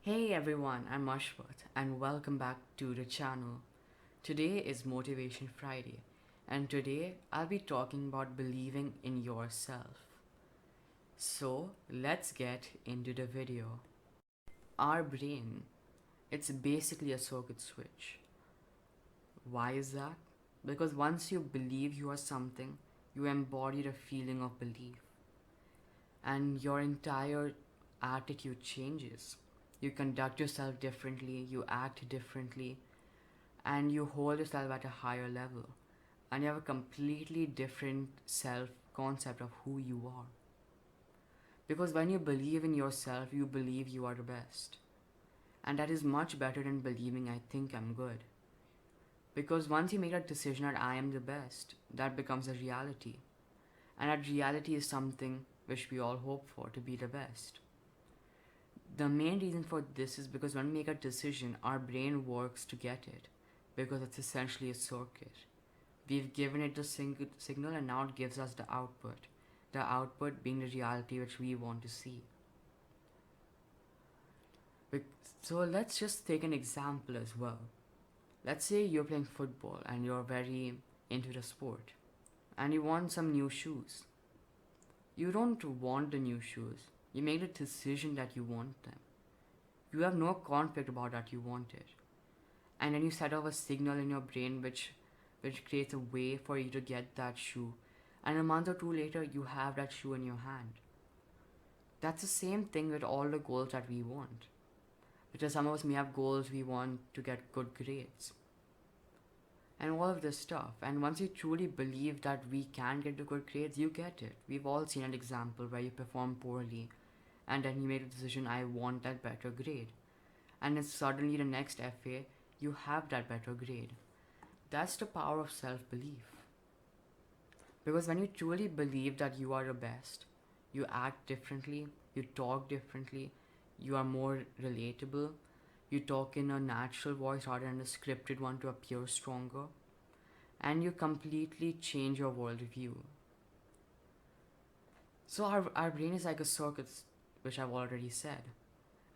Hey everyone, I'm Ashwath and welcome back to the channel. Today is Motivation Friday and today I'll be talking about believing in yourself. So let's get into the video. Our brain, it's basically a circuit switch. Why is that? Because once you believe you are something, you embody the feeling of belief and your entire attitude changes. You conduct yourself differently, you act differently, and you hold yourself at a higher level. And you have a completely different self concept of who you are. Because when you believe in yourself, you believe you are the best. And that is much better than believing I think I'm good. Because once you make that decision that I am the best, that becomes a reality. And that reality is something which we all hope for, to be the best. The main reason for this is because when we make a decision, our brain works to get it, because it's essentially a circuit. We've given it the signal and now it gives us the output. The output being the reality which we want to see. So let's just take an example as well. Let's say you're playing football and you're very into the sport and you want some new shoes. You don't want the new shoes. You made a decision that you want them. You have no conflict about that you want it. And then you set off a signal in your brain which creates a way for you to get that shoe. And a month or two later, you have that shoe in your hand. That's the same thing with all the goals that we want. Because some of us may have goals we want to get good grades. And all of this stuff. And once you truly believe that we can get the good grades, you get it. We've all seen an example where you perform poorly and then you made a decision, I want that better grade. And then suddenly the next FA, you have that better grade. That's the power of self-belief. Because when you truly believe that you are the best, you act differently, you talk differently, you are more relatable, you talk in a natural voice rather than a scripted one to appear stronger, and you completely change your worldview. So our brain is like a circuit, which I've already said.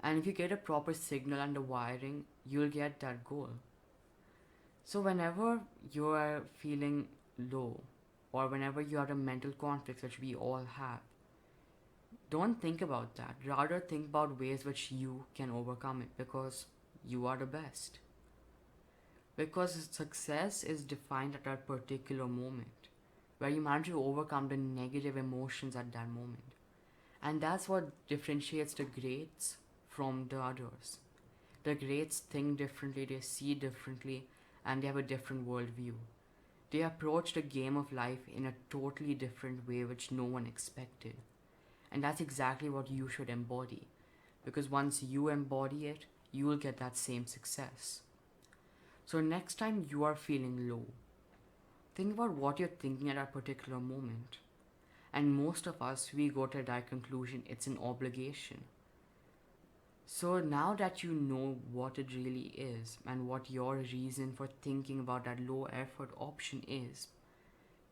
And if you get a proper signal and the wiring, you'll get that goal. So whenever you are feeling low, or whenever you have a mental conflict, which we all have, don't think about that. Rather think about ways which you can overcome it, because you are the best. Because success is defined at that particular moment, where you manage to overcome the negative emotions at that moment. And that's what differentiates the greats from the others. The greats think differently, they see differently, and they have a different worldview. They approach the game of life in a totally different way which no one expected. And that's exactly what you should embody. Because once you embody it, you will get that same success. So next time you are feeling low, think about what you're thinking at that particular moment. And most of us, we go to that conclusion, it's an obligation. So now that you know what it really is and what your reason for thinking about that low effort option is,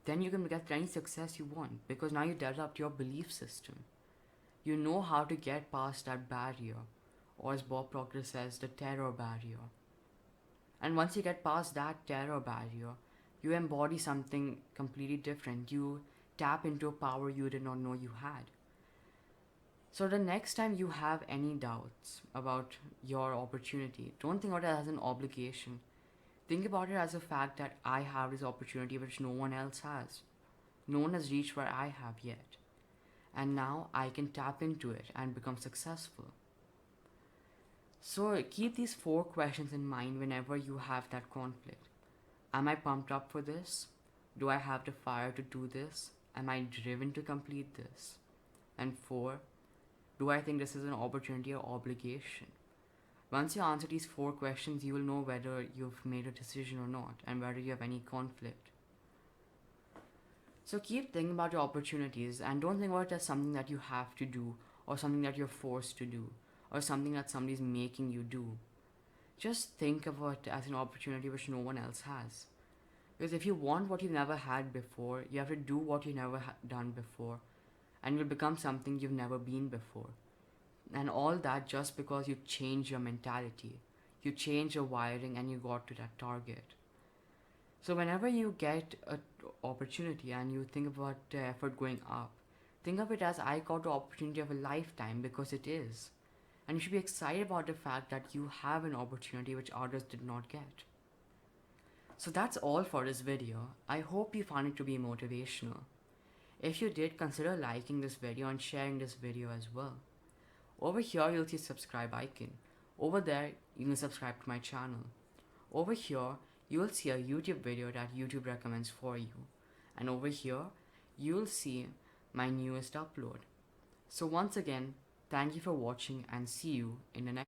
then you can get any success you want, because now you developed your belief system. You know how to get past that barrier, or as Bob Proctor says, the terror barrier. And once you get past that terror barrier, you embody something completely different. You tap into a power you did not know you had. So the next time you have any doubts about your opportunity, don't think about it as an obligation. Think about it as a fact that I have this opportunity which no one else has. No one has reached where I have yet. And now I can tap into it and become successful. So keep these 4 questions in mind whenever you have that conflict. Am I pumped up for this? Do I have the fire to do this? Am I driven to complete this? And 4, do I think this is an opportunity or obligation? Once you answer these 4 questions, you will know whether you've made a decision or not and whether you have any conflict. So keep thinking about your opportunities and don't think about it as something that you have to do or something that you're forced to do or something that somebody's making you do. Just think of it as an opportunity which no one else has. Because if you want what you've never had before, you have to do what you've never done before, and you'll become something you've never been before. And all that just because you change your mentality, you change your wiring, and you got to that target. So whenever you get an opportunity and you think about the effort going up, think of it as I got the opportunity of a lifetime, because it is. And you should be excited about the fact that you have an opportunity which others did not get. So that's all for this video. I hope you found it to be motivational. If you did, consider liking this video and sharing this video as well. Over here you'll see subscribe icon. Over there you can subscribe to my channel. Over here you will see a YouTube video that YouTube recommends for you. And over here you'll see my newest upload. So once again, thank you for watching and see you in the next